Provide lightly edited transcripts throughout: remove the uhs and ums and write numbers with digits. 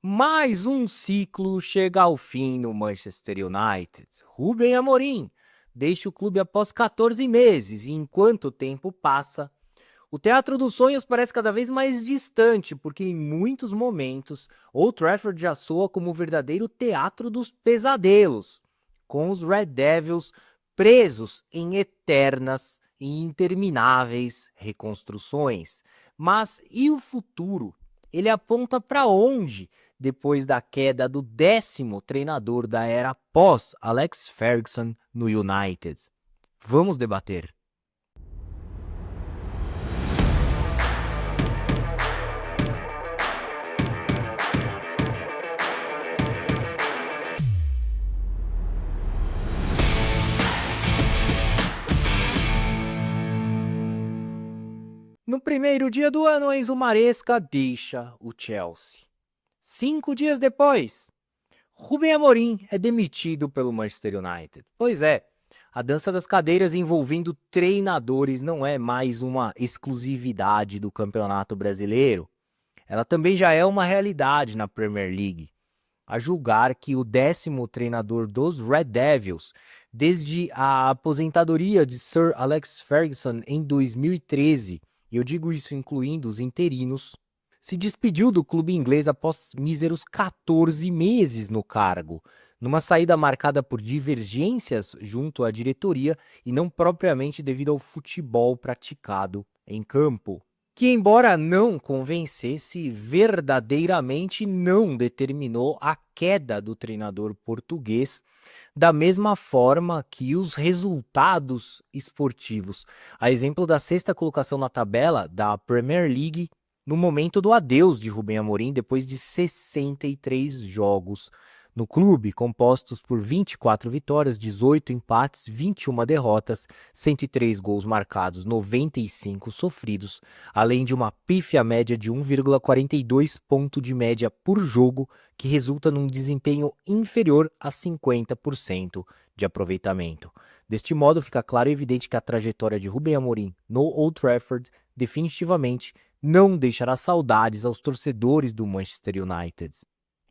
Mais um ciclo chega ao fim no Manchester United. Rubem Amorim deixa o clube após 14 meses e enquanto o tempo passa, o Teatro dos Sonhos parece cada vez mais distante, porque em muitos momentos Old Trafford já soa como o verdadeiro teatro dos pesadelos, com os Red Devils presos em eternas e intermináveis reconstruções. Mas e o futuro? Ele aponta para onde depois da queda do 10º treinador da era pós Alex Ferguson no United? Vamos debater. No primeiro dia do ano, Enzo Maresca deixa o Chelsea. 5 dias depois, Rubem Amorim é demitido pelo Manchester United. Pois é, a dança das cadeiras envolvendo treinadores não é mais uma exclusividade do Campeonato Brasileiro. Ela também já é uma realidade na Premier League. A julgar que o 10º treinador dos Red Devils, desde a aposentadoria de Sir Alex Ferguson em 2013, e eu digo isso incluindo os interinos, se despediu do clube inglês após míseros 14 meses no cargo, numa saída marcada por divergências junto à diretoria e não propriamente devido ao futebol praticado em campo, que, embora não convencesse, verdadeiramente não determinou a queda do treinador português, da mesma forma que os resultados esportivos. A exemplo da 6ª colocação na tabela da Premier League no momento do adeus de Rubem Amorim, depois de 63 jogos no clube, compostos por 24 vitórias, 18 empates, 21 derrotas, 103 gols marcados, 95 sofridos, além de uma pífia média de 1,42 ponto de média por jogo, que resulta num desempenho inferior a 50% de aproveitamento. Deste modo, fica claro e evidente que a trajetória de Rubem Amorim no Old Trafford definitivamente não deixará saudades aos torcedores do Manchester United.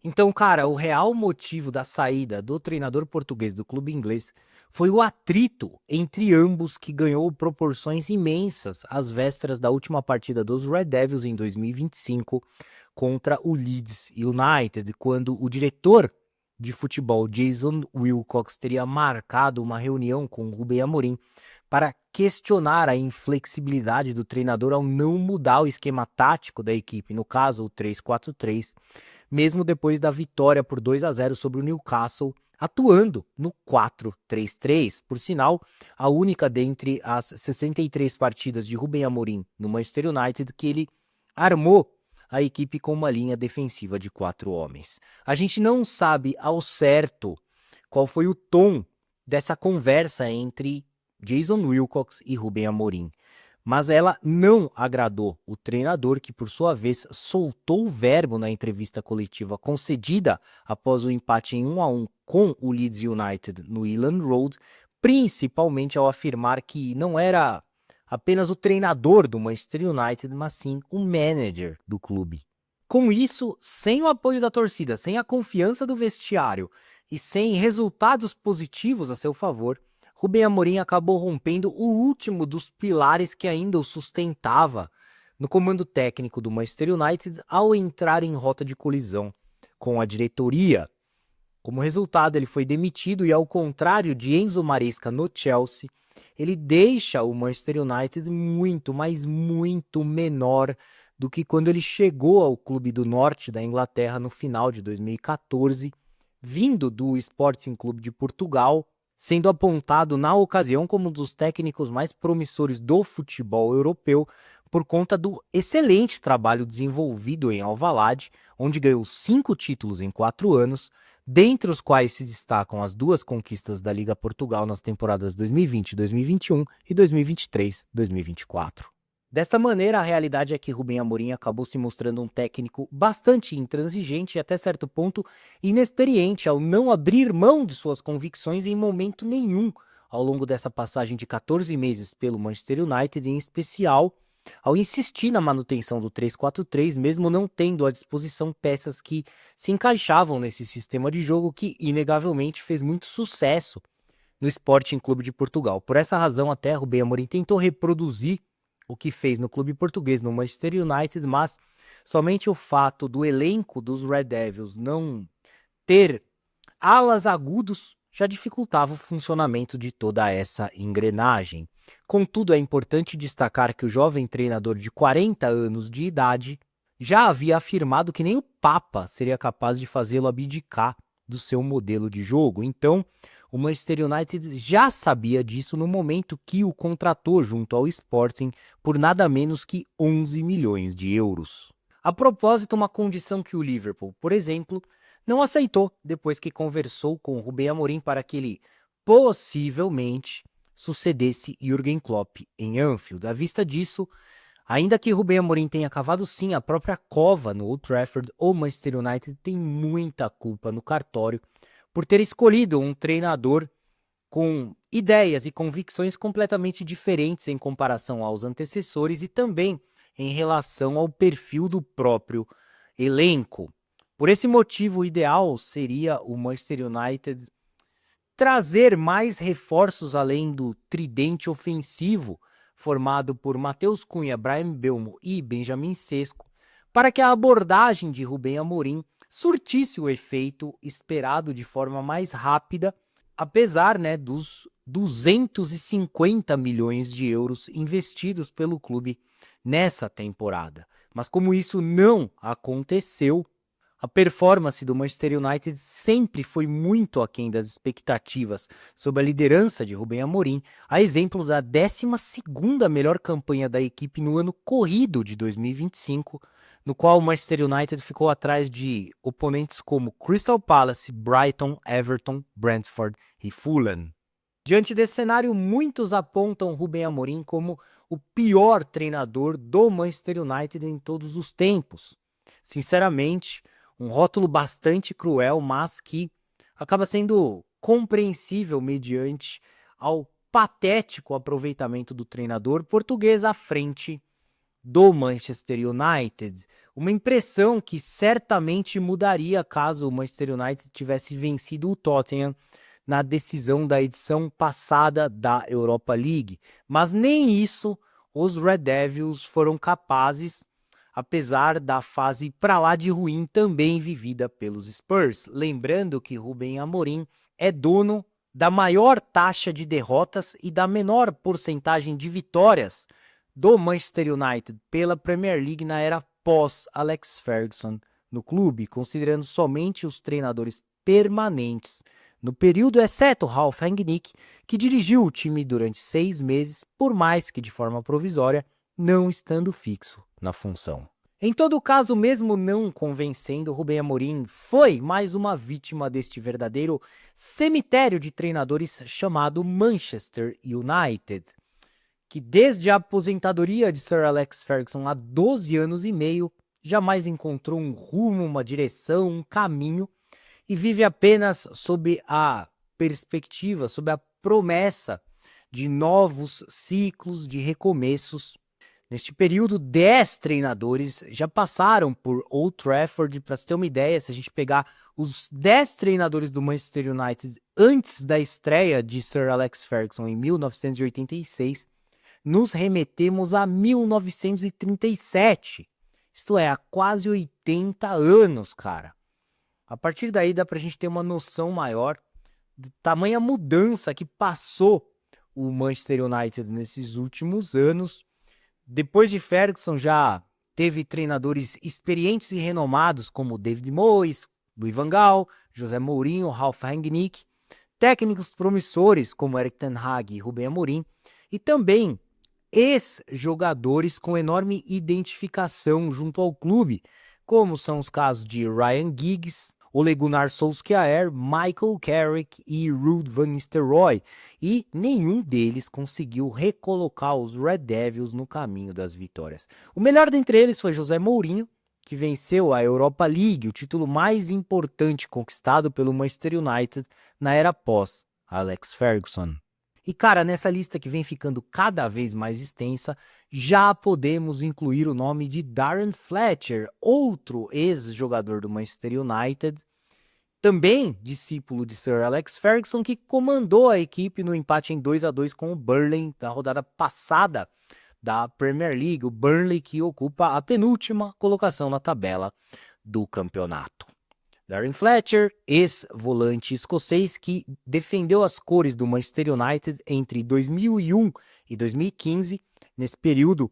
Então, cara, o real motivo da saída do treinador português do clube inglês foi o atrito entre ambos, que ganhou proporções imensas às vésperas da última partida dos Red Devils em 2025 contra o Leeds United, quando o diretor de futebol Jason Wilcox teria marcado uma reunião com o Rubem Amorim para questionar a inflexibilidade do treinador ao não mudar o esquema tático da equipe, no caso o 3-4-3, mesmo depois da vitória por 2-0 sobre o Newcastle, atuando no 4-3-3, por sinal, a única dentre as 63 partidas de Rubem Amorim no Manchester United que ele armou a equipe com uma linha defensiva de 4 homens. A gente não sabe ao certo qual foi o tom dessa conversa entre Jason Wilcox e Rubem Amorim, mas ela não agradou o treinador, que por sua vez soltou o verbo na entrevista coletiva concedida após o empate em 1-1 com o Leeds United no Elland Road, principalmente ao afirmar que não era apenas o treinador do Manchester United, mas sim o manager do clube. Com isso, sem o apoio da torcida, sem a confiança do vestiário e sem resultados positivos a seu favor, Rubem Amorim acabou rompendo o último dos pilares que ainda o sustentava no comando técnico do Manchester United ao entrar em rota de colisão com a diretoria. Como resultado, ele foi demitido e, ao contrário de Enzo Maresca no Chelsea, ele deixa o Manchester United muito, mas muito menor do que quando ele chegou ao clube do norte da Inglaterra no final de 2014, vindo do Sporting Clube de Portugal, sendo apontado na ocasião como um dos técnicos mais promissores do futebol europeu por conta do excelente trabalho desenvolvido em Alvalade, onde ganhou 5 títulos em 4 anos, dentre os quais se destacam as 2 conquistas da Liga Portugal nas temporadas 2020-2021 e 2023-2024. Desta maneira, a realidade é que Rubem Amorim acabou se mostrando um técnico bastante intransigente e, até certo ponto, inexperiente ao não abrir mão de suas convicções em momento nenhum ao longo dessa passagem de 14 meses pelo Manchester United, em especial ao insistir na manutenção do 3-4-3, mesmo não tendo à disposição peças que se encaixavam nesse sistema de jogo que, inegavelmente, fez muito sucesso no Sporting Clube de Portugal. Por essa razão, até Rubem Amorim tentou reproduzir o que fez no clube português, no Manchester United, mas somente o fato do elenco dos Red Devils não ter alas agudos já dificultava o funcionamento de toda essa engrenagem. Contudo, é importante destacar que o jovem treinador de 40 anos de idade já havia afirmado que nem o Papa seria capaz de fazê-lo abdicar do seu modelo de jogo. Então, o Manchester United já sabia disso no momento que o contratou junto ao Sporting por nada menos que 11 milhões de euros. A propósito, uma condição que o Liverpool, por exemplo, não aceitou depois que conversou com o Rubem Amorim para que ele possivelmente sucedesse Jürgen Klopp em Anfield. À vista disso, ainda que Rubem Amorim tenha cavado sim a própria cova no Old Trafford, o Manchester United tem muita culpa no cartório por ter escolhido um treinador com ideias e convicções completamente diferentes em comparação aos antecessores e também em relação ao perfil do próprio elenco. Por esse motivo, o ideal seria o Manchester United trazer mais reforços além do tridente ofensivo formado por Matheus Cunha, Bryan Mbeumo e Benjamin Sesko, para que a abordagem de Rubem Amorim surtisse o efeito esperado de forma mais rápida, apesar dos 250 milhões de euros investidos pelo clube nessa temporada. Mas como isso não aconteceu, a performance do Manchester United sempre foi muito aquém das expectativas sob a liderança de Rubem Amorim, a exemplo da 12ª melhor campanha da equipe no ano corrido de 2025, no qual o Manchester United ficou atrás de oponentes como Crystal Palace, Brighton, Everton, Brentford e Fulham. Diante desse cenário, muitos apontam Rubem Amorim como o pior treinador do Manchester United em todos os tempos. Sinceramente, um rótulo bastante cruel, mas que acaba sendo compreensível mediante ao patético aproveitamento do treinador português à frente do Manchester United. Uma impressão que certamente mudaria caso o Manchester United tivesse vencido o Tottenham na decisão da edição passada da Europa League. Mas nem isso os Red Devils foram capazes, apesar da fase pra lá de ruim também vivida pelos Spurs. Lembrando que Rubem Amorim é dono da maior taxa de derrotas e da menor porcentagem de vitórias do Manchester United pela Premier League na era pós-Alex Ferguson no clube, considerando somente os treinadores permanentes no período, exceto Ralf Rangnick, que dirigiu o time durante 6 meses, por mais que de forma provisória, não estando fixo na função. Em todo caso, mesmo não convencendo, Rubem Amorim foi mais uma vítima deste verdadeiro cemitério de treinadores chamado Manchester United, que desde a aposentadoria de Sir Alex Ferguson há 12 anos e meio, jamais encontrou um rumo, uma direção, um caminho, e vive apenas sob a perspectiva, sob a promessa de novos ciclos de recomeços. Neste período, 10 treinadores já passaram por Old Trafford. Para se ter uma ideia, se a gente pegar os 10 treinadores do Manchester United antes da estreia de Sir Alex Ferguson em 1986, nos remetemos a 1937. Isto é, há quase 80 anos, cara. A partir daí dá pra gente ter uma noção maior de tamanha mudança que passou o Manchester United nesses últimos anos. Depois de Ferguson já teve treinadores experientes e renomados como David Moyes, Louis van Gaal, José Mourinho, Ralf Rangnick, técnicos promissores como Erik ten Hag e Rubem Amorim, e também ex-jogadores com enorme identificação junto ao clube, como são os casos de Ryan Giggs, Ole Gunnar Solskjaer, Michael Carrick e Ruud van Nistelrooy, e nenhum deles conseguiu recolocar os Red Devils no caminho das vitórias. O melhor dentre eles foi José Mourinho, que venceu a Europa League, o título mais importante conquistado pelo Manchester United na era pós-Alex Ferguson. E cara, nessa lista que vem ficando cada vez mais extensa, já podemos incluir o nome de Darren Fletcher, outro ex-jogador do Manchester United, também discípulo de Sir Alex Ferguson, que comandou a equipe no empate em 2-2 com o Burnley da rodada passada da Premier League, o Burnley que ocupa a penúltima colocação na tabela do campeonato. Darren Fletcher, ex-volante escocês que defendeu as cores do Manchester United entre 2001 e 2015. Nesse período,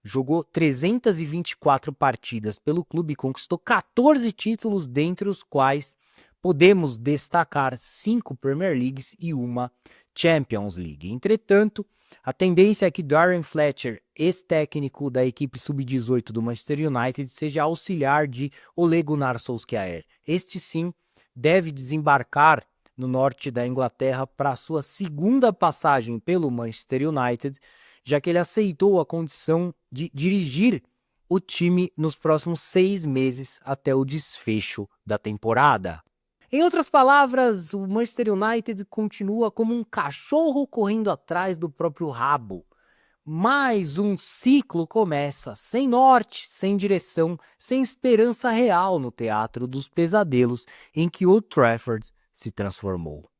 jogou 324 partidas pelo clube e conquistou 14 títulos, dentre os quais podemos destacar 5 Premier Leagues e uma Champions League. Entretanto, a tendência é que Darren Fletcher, ex-técnico da equipe sub-18 do Manchester United, seja auxiliar de Ole Gunnar Solskjaer. Este sim deve desembarcar no norte da Inglaterra para sua segunda passagem pelo Manchester United, já que ele aceitou a condição de dirigir o time nos próximos 6 meses até o desfecho da temporada. Em outras palavras, o Manchester United continua como um cachorro correndo atrás do próprio rabo. Mais um ciclo começa, sem norte, sem direção, sem esperança real no teatro dos pesadelos em que Old Trafford se transformou.